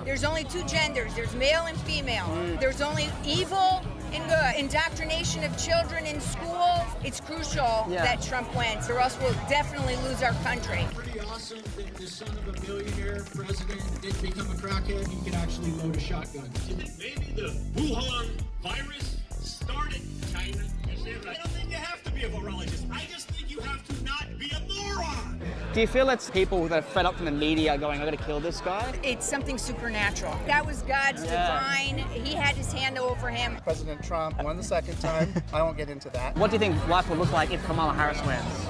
There's only two genders. There's male and female. There's only evil and good. Indoctrination of children in schools. It's crucial that Trump wins, or else we'll definitely lose our country. Pretty awesome that the son of a billionaire president didn't become a crackhead. He could actually load a shotgun. Do you think maybe the Wuhan virus started China? I don't think you have to be a virologist. I just think you have to not be a moron. Do you feel it's people that are fed up from the media going, I gotta kill this guy? It's something supernatural. That was God's divine. He had his hand over him. President Trump won the second time. I won't get into that. What do you think life will look like if Kamala Harris wins?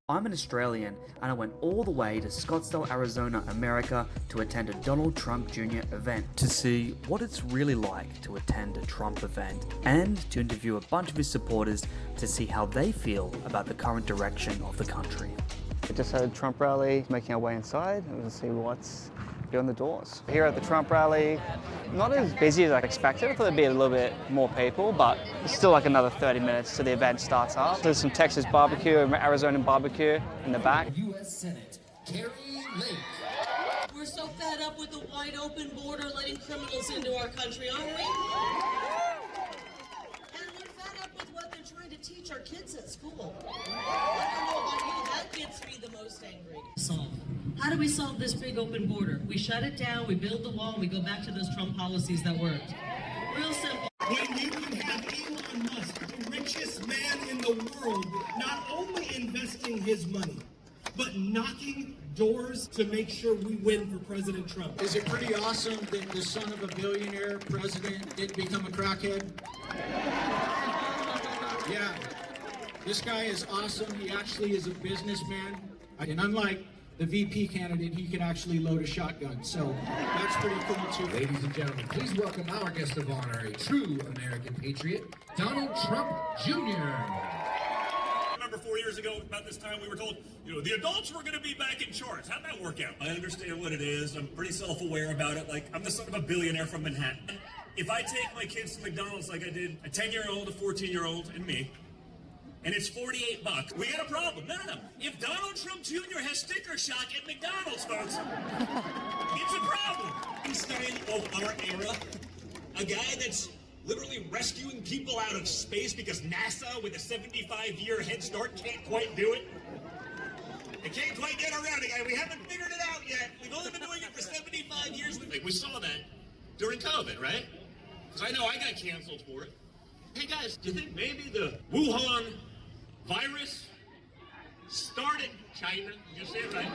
I'm an Australian and I went all the way to Scottsdale, Arizona, America to attend a Donald Trump Jr. event to see what it's really like to attend a Trump event and to interview a bunch of his supporters to see how they feel about the current direction of the country. We just had a Trump rally, making our way inside and we'll see what's beyond the doors. Here at the Trump rally, not as busy as I expected. I thought there'd be a little bit more people, but it's still like another 30 minutes till the event starts up. There's some Texas barbecue and Arizona barbecue in the back. U.S. Senate, Carrie Lake. We're so fed up with the wide open border letting criminals into our country, aren't we? And we're fed up with what they're trying to teach our kids at school. I don't know about you, that gets me the most angry. How do we solve this big open border? We shut it down, we build the wall, we go back to those Trump policies that worked. Real simple. When you can have Elon Musk, the richest man in the world, not only investing his money, but knocking doors to make sure we win for President Trump. Is it pretty awesome that the son of a billionaire president didn't become a crackhead? Yeah. This guy is awesome. He actually is a businessman. And unlike the VP candidate, he can actually load a shotgun. So that's pretty cool too. Ladies and gentlemen, please welcome our guest of honor, a true American patriot, Donald Trump Jr. Remember 4 years ago, about this time, we were told, the adults were going to be back in charge. How'd that work out? I understand what it is. I'm pretty self-aware about it. Like, I'm the son of a billionaire from Manhattan. If I take my kids to McDonald's like I did a 10-year-old, a 14-year-old, and me, and it's $48, we got a problem. No. If Donald Trump Jr. has sticker shock at McDonald's, folks, it's a problem. Einstein of our era, a guy that's literally rescuing people out of space because NASA, with a 75-year head start, can't quite do it. They can't quite get around it. We haven't figured it out yet. We've only been doing it for 75 years. We saw that during COVID, right? Because I know I got canceled for it. Hey guys, do you think maybe the Wuhan virus started China? You say it right.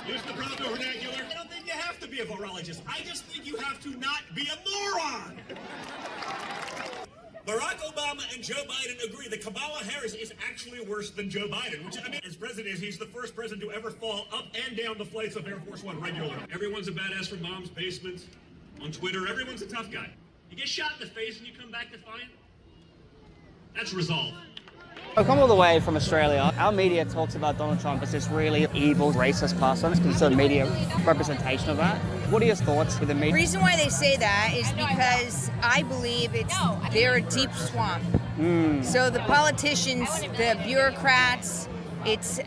Use the proper vernacular. I don't think you have to be a virologist. I just think you have to not be a moron. Barack Obama and Joe Biden agree that Kamala Harris is actually worse than Joe Biden, which, as president, he's the first president to ever fall up and down the flights of Air Force One regularly. Everyone's a badass from mom's basement. On Twitter, everyone's a tough guy. You get shot in the face and you come back defiant? That's resolve. I come all the way from Australia. Our media talks about Donald Trump as this really evil, racist person. It's a media representation of that. What are your thoughts with the media? The reason why they say that is because I believe they're a deep swamp. So the politicians, the bureaucrats, it's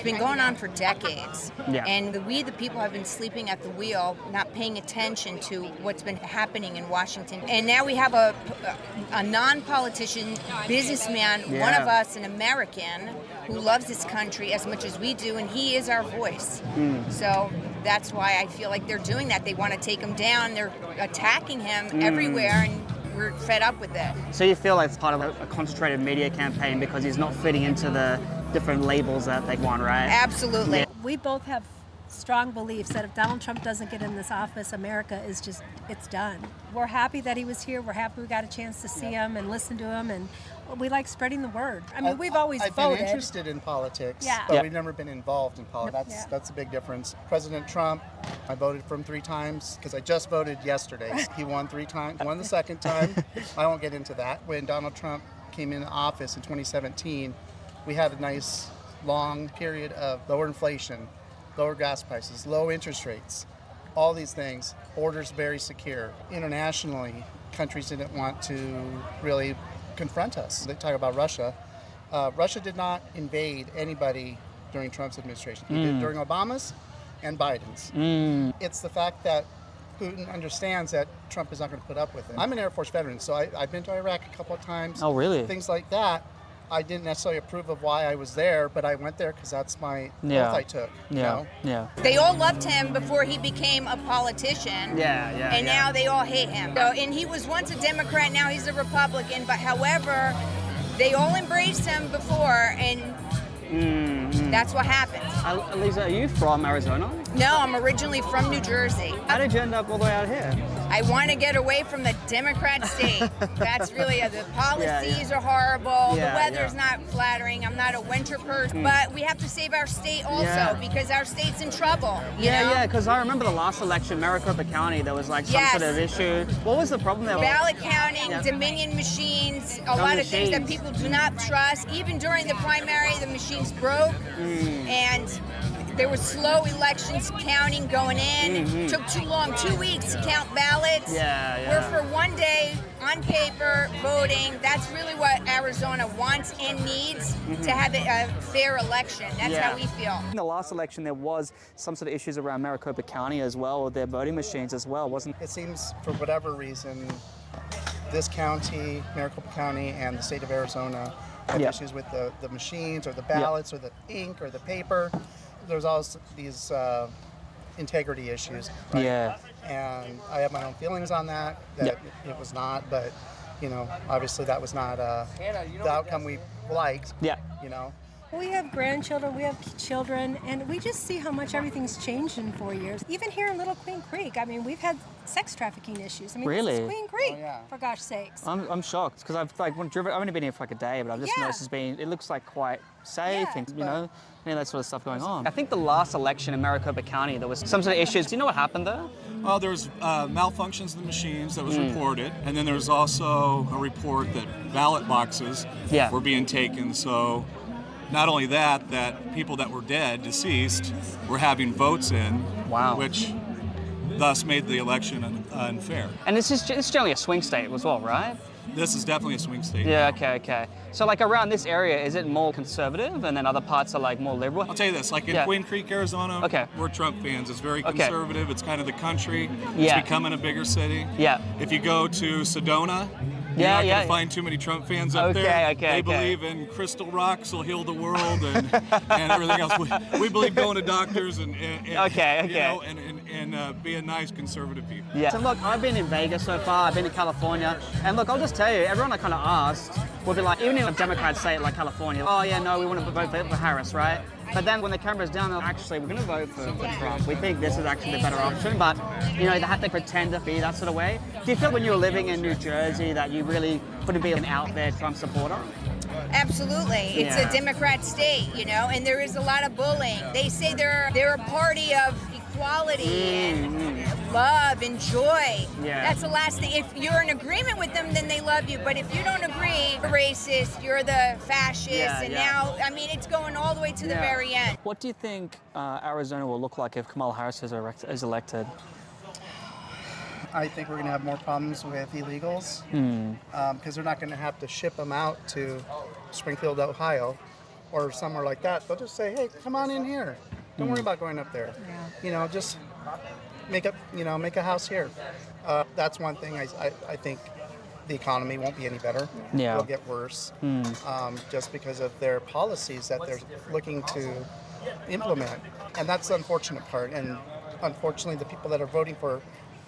been going on for decades. Yeah. And we, the people, have been sleeping at the wheel, not paying attention to what's been happening in Washington. And now we have a non-politician, businessman, one of us, an American, who loves this country as much as we do, and he is our voice. So that's why I feel like they're doing that. They want to take him down. They're attacking him everywhere, and we're fed up with it. So you feel like it's part of a concentrated media campaign because he's not fitting into the different labels that they want, right? Absolutely. Yeah. We both have strong beliefs that if Donald Trump doesn't get in this office, America is it's done. We're happy that he was here. We're happy we got a chance to see him and listen to him, and we like spreading the word. I mean, we've always I've voted. been interested in politics, Yeah. but we've never been involved in politics. Yeah. That's a big difference. President Trump, I voted for him 3 times because I just voted yesterday. He won 3 times, won the second time. I won't get into that. When Donald Trump came into office in 2017, we had a nice long period of lower inflation, lower gas prices, low interest rates, all these things. Borders very secure. Internationally, countries didn't want to really confront us. They talk about Russia. Russia did not invade anybody during Trump's administration. He did during Obama's, and Biden's. It's the fact that Putin understands that Trump is not going to put up with it. I'm an Air Force veteran, so I've been to Iraq a couple of times. Oh, really? Things like that. I didn't necessarily approve of why I was there, but I went there because that's my oath I took. You know? They all loved him before he became a politician. And now they all hate him. So, and he was once a Democrat, now he's a Republican. But however, they all embraced him before, and that's what happens. Lisa, are you from Arizona? No, I'm originally from New Jersey. How did you end up all the way out here? I want to get away from the Democrat state. That's really, the policies are horrible. The weather's not flattering. I'm not a winter person. But we have to save our state also because our state's in trouble. You know? Because I remember the last election, Maricopa County, there was like some sort of issue. What was the problem there? Ballot counting, Dominion machines, a lot of things that people do not trust. Even during the primary, the machines broke. And there were slow elections counting going in. Took too long, 2 weeks to count ballots. We're for 1 day on paper voting. That's really what Arizona wants and needs to have a fair election. That's how we feel. In the last election, there was some sort of issues around Maricopa County as well, with their voting machines as well, wasn't it? It seems, for whatever reason, this county, Maricopa County, and the state of Arizona have issues with the machines or the ballots or the ink or the paper. There's also these integrity issues. Right? And I have my own feelings on that it was not, but you know, obviously that was not the outcome we liked. You know. We have grandchildren, we have children, and we just see how much everything's changed in 4 years. Even here in Little Queen Creek, I mean, we've had sex trafficking issues. I mean, Really? this is Queen Creek, for gosh sakes. I'm shocked because I've only been here for like a day, but I've just noticed it looks like quite safe and you know, that sort of stuff going on. I think the last election in Maricopa County, there was some sort of issues. Do you know what happened there? Well, there was malfunctions in the machines that was reported, and then there was also a report that ballot boxes were being taken. So not only that people that were dead, deceased, were having votes in, which thus made the election unfair. And it's generally a swing state as well, right? This is definitely a swing state. Yeah, okay. So like around this area, is it more conservative and then other parts are like more liberal? I'll tell you this, like in Queen Creek, Arizona, we're Trump fans. It's very conservative. It's kind of the country. It's becoming a bigger city. If you go to Sedona, you're not going to find too many Trump fans up there. They believe in crystal rocks will heal the world and everything else. We believe going to doctors and you know, and being nice conservative people. So look, I've been in Vegas so far. I've been to California, and look, I'll just tell you, everyone I kind of asked would be like, even in a Democrat state like California, oh yeah, no, we want to vote for Harris, right? But then when the camera's down, they're actually, we're going to vote for Trump. We think this is actually the better option, but you know, they have to pretend to be that sort of way. Do you feel when you were living in New Jersey that you really couldn't be an out there Trump supporter? Absolutely. It's a Democrat state, you know, and there is a lot of bullying. They say they're a party of equality and love and joy. That's the last thing. If you're in agreement with them, then they love you. But if you don't agree, you're racist, you're the fascist, and now, I mean, it's going all the way to the very end. What do you think Arizona will look like if Kamala Harris is elected? I think we're going to have more problems with illegals because they're not going to have to ship them out to Springfield, Ohio, or somewhere like that. They'll just say, "Hey, come on in here. Don't worry about going up there. You know, just make a house here." That's one thing. I think the economy won't be any better. It'll get worse just because of their policies that they're looking to implement, and that's the unfortunate part. And unfortunately, the people that are voting for,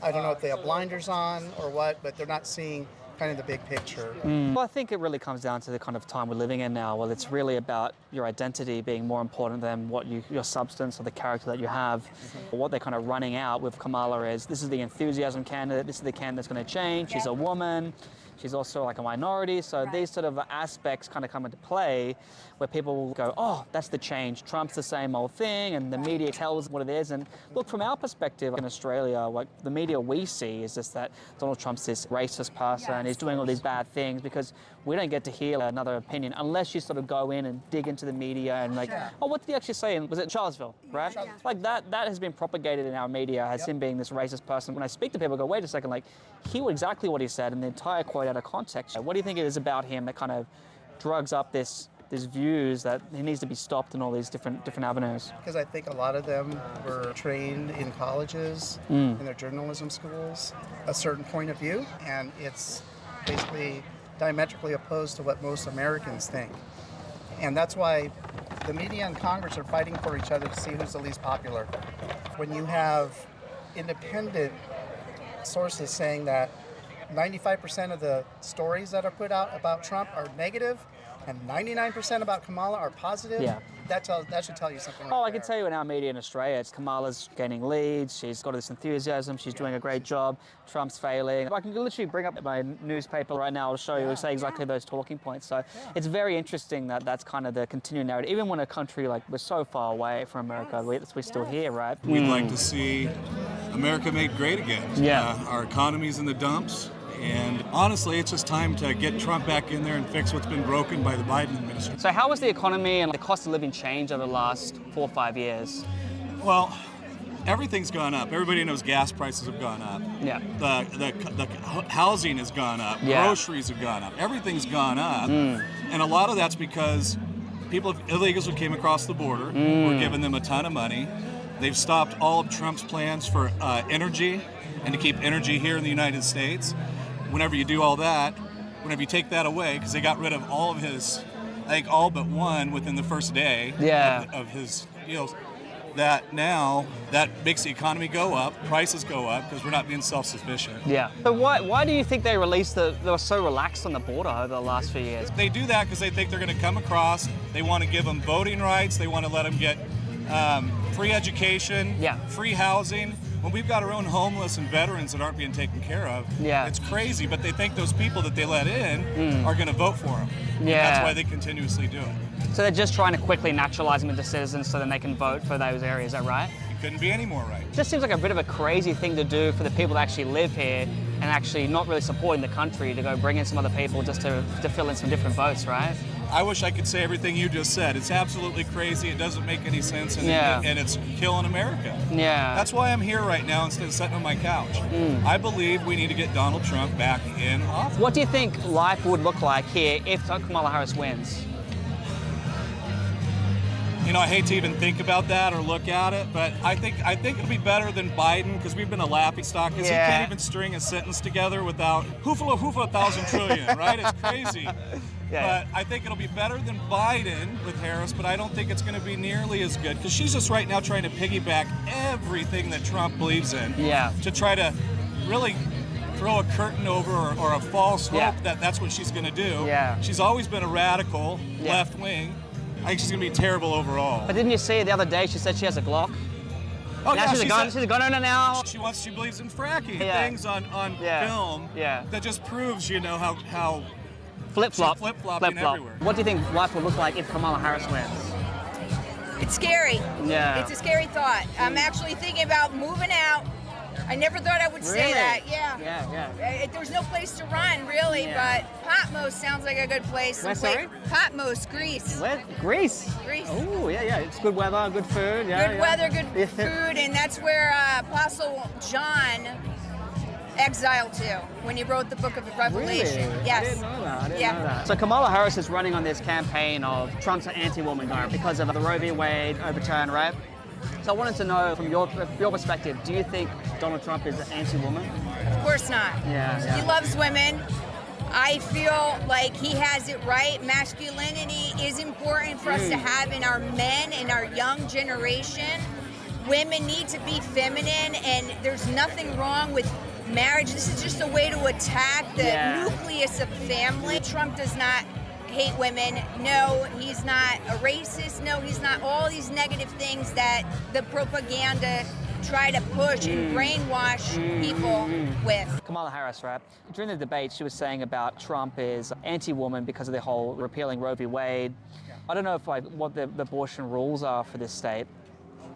I don't know if they have blinders on or what, but they're not seeing kind of the big picture. Well, I think it really comes down to the kind of time we're living in now. Well, it's really about your identity being more important than what your substance or the character that you have. What they're kind of running out with Kamala is, this is the enthusiasm candidate, this is the candidate that's going to change. She's a woman. She's also like a minority, so these sort of aspects kind of come into play where people will go, oh, that's the change. Trump's the same old thing, and the media tells what it is. And look, from our perspective in Australia, like the media we see is just that Donald Trump's this racist person, he's doing all these bad things, because we don't get to hear another opinion unless you sort of go in and dig into the media and like, oh, what did he actually say? And was it Charlottesville, right? Like that has been propagated in our media as him being this racist person. When I speak to people, I go, wait a second, like, hear exactly what he said and the entire quote out of context. What do you think it is about him that kind of drugs up this these views that he needs to be stopped in all these different avenues? Because I think a lot of them were trained in colleges, in their journalism schools, a certain point of view, and it's basically diametrically opposed to what most Americans think. And that's why the media and Congress are fighting for each other to see who's the least popular. When you have independent sources saying that 95% of the stories that are put out about Trump are negative and 99% about Kamala are positive, that should tell you something. I can tell you in our media in Australia, it's Kamala's gaining leads, she's got this enthusiasm, she's doing a great job, Trump's failing. I can literally bring up my newspaper right now, I'll show you, say exactly those talking points. So it's very interesting that that's kind of the continuing narrative. Even when a country like we're so far away from America, we're still here, right? We'd like to see America made great again. Our economy's in the dumps. And honestly, it's just time to get Trump back in there and fix what's been broken by the Biden administration. So how has the economy and the cost of living changed over the last 4 or 5 years? Well, everything's gone up. Everybody knows gas prices have gone up. Yeah. The housing has gone up. Groceries have gone up. Everything's gone up. And a lot of that's because illegals who came across the border, were giving them a ton of money. They've stopped all of Trump's plans for energy and to keep energy here in the United States. Whenever you do all that, whenever you take that away, because they got rid of all of his, I think all but one within the first day of his deals, that now that makes the economy go up, prices go up, because we're not being self-sufficient. Yeah. So why do you think they were so relaxed on the border over the last few years? They do that because they think they're going to come across, they want to give them voting rights, they want to let them get free education, free housing. When we've got our own homeless and veterans that aren't being taken care of, it's crazy, but they think those people that they let in are going to vote for them. That's why they continuously do it. So they're just trying to quickly naturalize them into citizens so then they can vote for those areas, is that right? It couldn't be any more right. It just seems like a bit of a crazy thing to do for the people that actually live here and actually not really supporting the country to go bring in some other people just to fill in some different votes, right? I wish I could say everything you just said. It's absolutely crazy. It doesn't make any sense, and it's killing America. That's why I'm here right now instead of sitting on my couch. I believe we need to get Donald Trump back in office. What do you think life would look like here if Kamala Harris wins? You know, I hate to even think about that or look at it, but I think it'll be better than Biden because we've been a laughingstock because he can't even string a sentence together without hoofla 1,000 trillion, right? It's crazy. But I think it'll be better than Biden with Harris, but I don't think it's going to be nearly as good because she's just right now trying to piggyback everything that Trump believes in to try to really throw a curtain over or a false hope that that's what she's going to do. She's always been a radical left wing. I think she's going to be terrible overall. But didn't you see the other day she said she has a Glock? Oh, now she's a gun owner now. She believes in fracking things on film that just proves, you know, how flip-flopping everywhere. What do you think life will look like if Kamala Harris wins? It's scary. It's a scary thought. I'm actually thinking about moving out. I never thought I would say that. There's no place to run, really, but Patmos sounds like a good place. Where, sorry? Patmos, Greece. Where? Greece? Greece. Oh, yeah. It's good weather, good food. Good weather, good food, and that's where Apostle John exiled to when he wrote the book of Revelation. Really? Yes. I didn't know that. So Kamala Harris is running on this campaign of Trump's an anti-woman guy because of the Roe v. Wade overturn, right? So I wanted to know from your perspective, do you think Donald Trump is an anti-woman? Of course not. Yeah. He loves women. I feel like he has it right. Masculinity is important for us to have in our men, in our young generation. Women need to be feminine, and there's nothing wrong with marriage. This is just a way to attack the nucleus of family. Trump does not hate women. No, he's not a racist. No, he's not all these negative things that the propaganda try to push and brainwash people with. Kamala Harris, right? During the debate, she was saying about Trump is anti-woman because of the whole repealing Roe v. Wade. I don't know if what the abortion rules are for this state,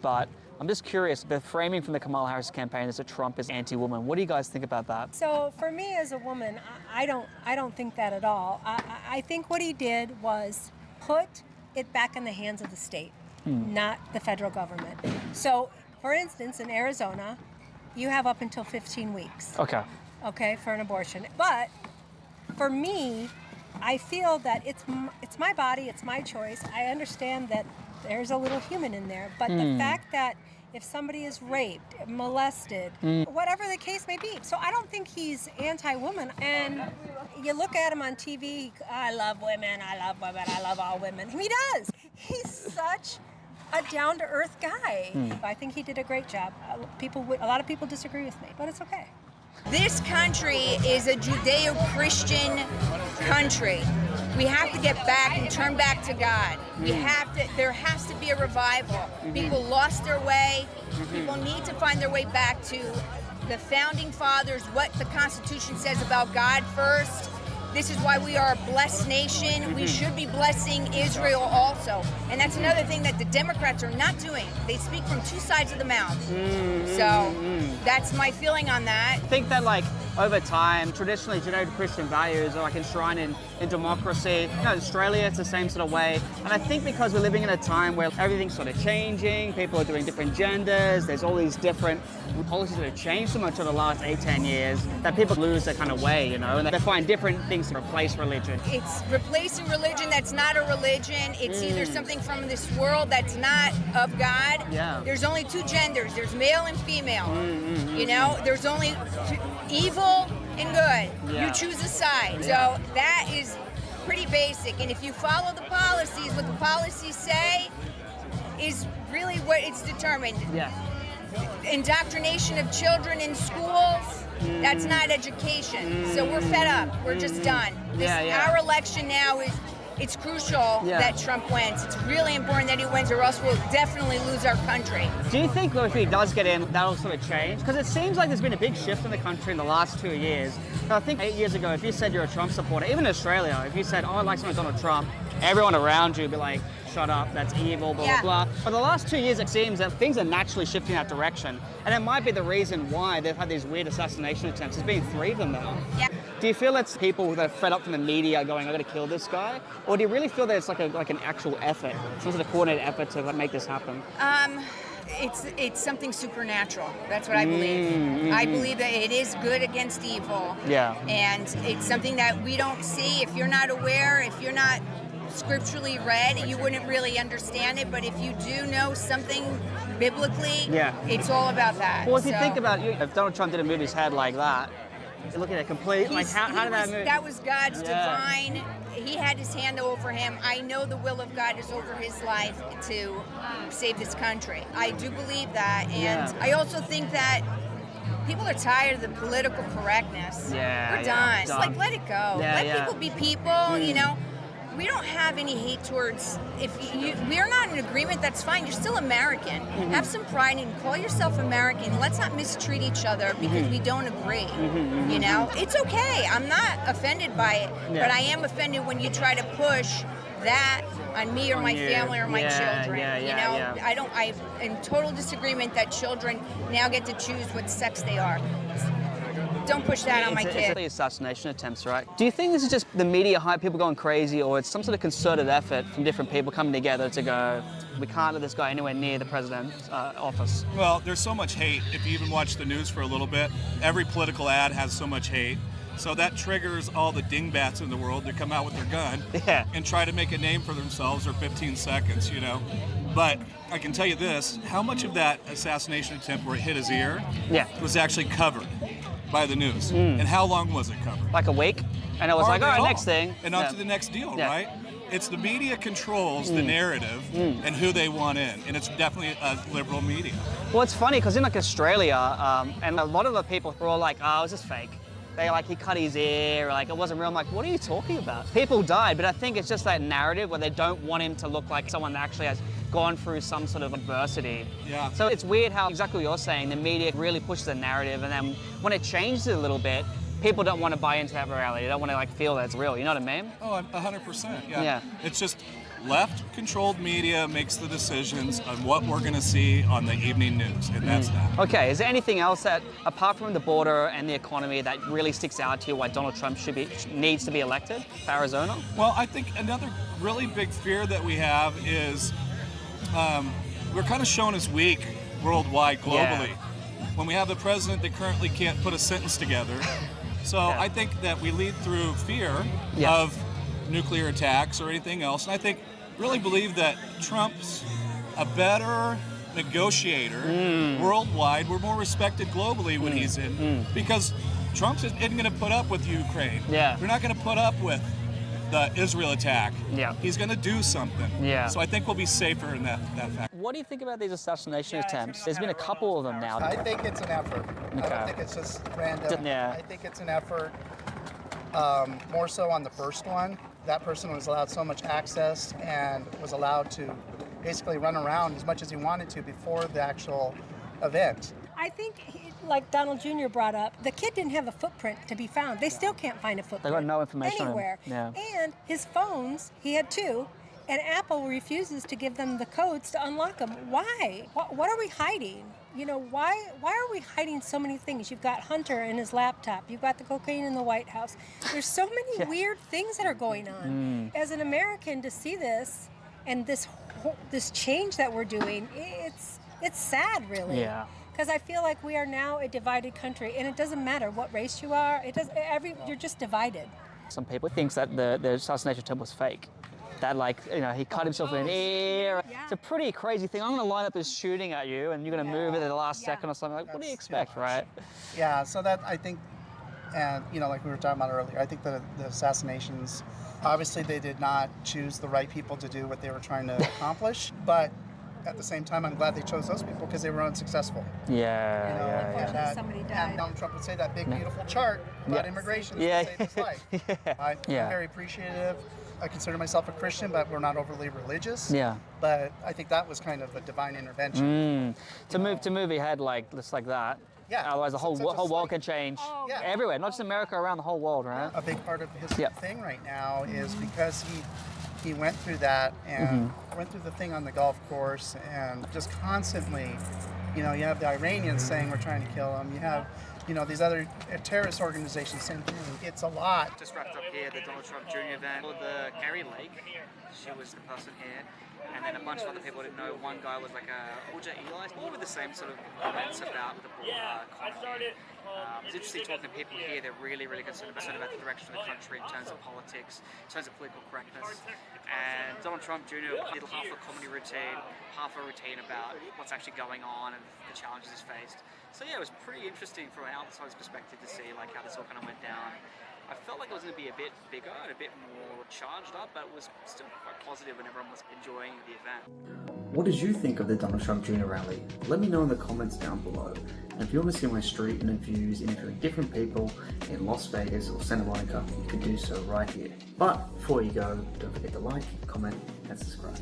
but I'm just curious, the framing from the Kamala Harris campaign is that Trump is anti-woman. What do you guys think about that? So for me as a woman, I don't think that at all. I think what he did was put it back in the hands of the state, not the federal government. So for instance, in Arizona, you have up until 15 weeks. Okay, for an abortion. But for me, I feel that it's my body, it's my choice. I understand that there's a little human in there, but the fact that if somebody is raped, molested, whatever the case may be. So I don't think he's anti-woman. And you look at him on TV, I love women, I love all women. He does. He's such a down-to-earth guy. I think he did a great job. A lot of people disagree with me, but it's okay. This country is a Judeo-Christian country. We have to get back and turn back to God. There has to be a revival. People lost their way. People need to find their way back to the founding fathers, what the Constitution says about God first. This is why we are a blessed nation. We should be blessing Israel also. And that's another thing that the Democrats are not doing. They speak from two sides of the mouth. So that's my feeling on that. I think that like over time, traditionally Judeo-Christian values are like enshrined in democracy. You know, in Australia, it's the same sort of way. And I think because we're living in a time where everything's sort of changing, people are doing different genders, there's all these different policies that have changed so much over the last 8-10 years that people lose their kind of way, you know, and they find different things to replace religion. It's replacing religion that's not a religion. It's either something from this world that's not of God. Yeah. There's only two genders. There's male and female. You know, there's only evil and good. Yeah. You choose a side. So that is pretty basic. And if you follow the policies, what the policies say is really what it's determined. Yeah. Indoctrination of children in schools, that's not education. So we're fed up. We're just done. Our election now it's crucial that Trump wins. It's really important that he wins, or else we'll definitely lose our country. Do you think, though, if he does get in, that'll sort of change? Because it seems like there's been a big shift in the country in the last 2 years. I think 8 years ago, if you said you're a Trump supporter, even in Australia, if you said, oh, I like someone Donald Trump, everyone around you would be like, shut up, that's evil, blah, blah, blah. For the last 2 years, it seems that things are naturally shifting that direction. And it might be the reason why they've had these weird assassination attempts. There's been 3 of them now. Yeah. Do you feel it's people that are fed up from the media going, I gotta kill this guy? Or do you really feel that it's like an actual effort, some sort of coordinated effort to make this happen? It's something supernatural. That's what I believe. I believe that it is good against evil. Yeah. And it's something that we don't see. If you're not aware, if you're not scripturally read, you wouldn't really understand it. But if you do know something biblically, it's all about that. Well, if you think about it, if Donald Trump didn't move his head like that, you're looking at complete, like how did that move? That was God's divine. He had his hand over him. I know the will of God is over his life to save this country. I do believe that. And I also think that people are tired of the political correctness. We're done. Just like, let it go. Let people be people, you know. We don't have any hate towards, we're not in agreement, that's fine. You're still American. Have some pride and call yourself American. Let's not mistreat each other because we don't agree. You know, it's okay. I'm not offended by it, but I am offended when you try to push that on me or my family or my children. I'm in total disagreement that children now get to choose what sex they are. Don't push that on my kids. It's the assassination attempts, right? Do you think this is just the media hype, people going crazy, or it's some sort of concerted effort from different people coming together to go, we can't let this guy anywhere near the president's office? Well, there's so much hate. If you even watch the news for a little bit, every political ad has so much hate. So that triggers all the dingbats in the world to come out with their gun and try to make a name for themselves for 15 seconds, you know? But I can tell you this, how much of that assassination attempt where it hit his ear was actually covered by the news? And how long was it covered? Like a week? And it was like, all right, next thing. And on to the next deal, right? It's the media controls the narrative and who they want in, and it's definitely a liberal media. Well, it's funny, because in like Australia, and a lot of the people were all like, oh, it was just fake. They like, he cut his ear, like it wasn't real. I'm like, what are you talking about? People died, but I think it's just that narrative where they don't want him to look like someone that actually has gone through some sort of adversity. Yeah. So it's weird how exactly what you're saying, the media really pushes the narrative, and then when it changes a little bit, people don't want to buy into that reality. They don't want to like feel that it's real. You know what I mean? Oh, 100%. Yeah. It's just left-controlled media makes the decisions on what we're going to see on the evening news, and that's that. Okay. Is there anything else that, apart from the border and the economy, that really sticks out to you why Donald Trump needs to be elected for Arizona? Well, I think another really big fear that we have is we're kind of shown as weak worldwide, globally, when we have a president that currently can't put a sentence together. So I think that we lead through fear of nuclear attacks or anything else. And I really believe that Trump's a better negotiator worldwide. We're more respected globally when he's in, because Trump isn't going to put up with Ukraine. Yeah. We're not going to put up with the Israel attack. Yeah. He's going to do something. Yeah. So I think we'll be safer in that fact. What do you think about these assassination attempts? There's been a couple of them now. I think it's an effort. I Okay. don't think it's just random. Yeah. I think it's an effort. More so on the first one. That person was allowed so much access and was allowed to basically run around as much as he wanted to before the actual event. I think, like Donald Jr. brought up, the kid didn't have a footprint to be found. They still can't find a footprint. They got no information anywhere. on him. Yeah. And his phones, he had 2, and Apple refuses to give them the codes to unlock them. Why? What are we hiding? You know, why are we hiding so many things? You've got Hunter and his laptop. You've got the cocaine in the White House. There's so many weird things that are going on. As an American, to see this and this change that we're doing, it's sad, really. Yeah. Because I feel like we are now a divided country, and it doesn't matter what race you are. You're just divided. Some people think that the assassination attempt was fake. That, like, you know, he cut himself in the ear. Yeah. It's a pretty crazy thing. I'm going to line up this shooting at you, and you're going to move it at the last second or something. Like, what do you expect, right? Yeah, so that, I think, and, you know, like we were talking about earlier, I think the assassinations, obviously they did not choose the right people to do what they were trying to accomplish, but at the same time, I'm glad they chose those people because they were unsuccessful. Yeah, You know, yeah, and yeah. that- Somebody and died. Donald Trump would say that big, beautiful chart about immigration is Yeah. to save his life. I'm very appreciative. I consider myself a Christian, but we're not overly religious. Yeah. But I think that was kind of a divine intervention. To move ahead just like that. Yeah. Otherwise, the whole Such a world slight- can change. Yeah. Everywhere, not just America, around the whole world, right? A big part of his Yep. thing right now is because he went through that and went through the thing on the golf course and just constantly, you know, you have the Iranians saying we're trying to kill him. You have, you know, these other terrorist organizations saying it's a lot. Just wrapped up here the Donald Trump Jr. event. The Carrie Lake, she was the person here. And then a bunch of other people didn't know. One guy was like Uja Eli, all with the same sort of comments about the economy. It's interesting talking to people here. They're really, really concerned about the direction of the country in terms of politics, in terms of political correctness. And Donald Trump Jr. did half a comedy routine, half a routine about what's actually going on and the challenges he's faced. So yeah, it was pretty interesting from an outsider's perspective to see like how this all kind of went down. I felt like it was going to be a bit bigger and a bit more charged up, but it was still quite positive and everyone was enjoying the event. What did you think of the Donald Trump Jr. rally? Let me know in the comments down below. And if you want to see my street interviews interviewing different people in Las Vegas or Santa Monica, you can do so right here. But before you go, don't forget to like, comment, and subscribe.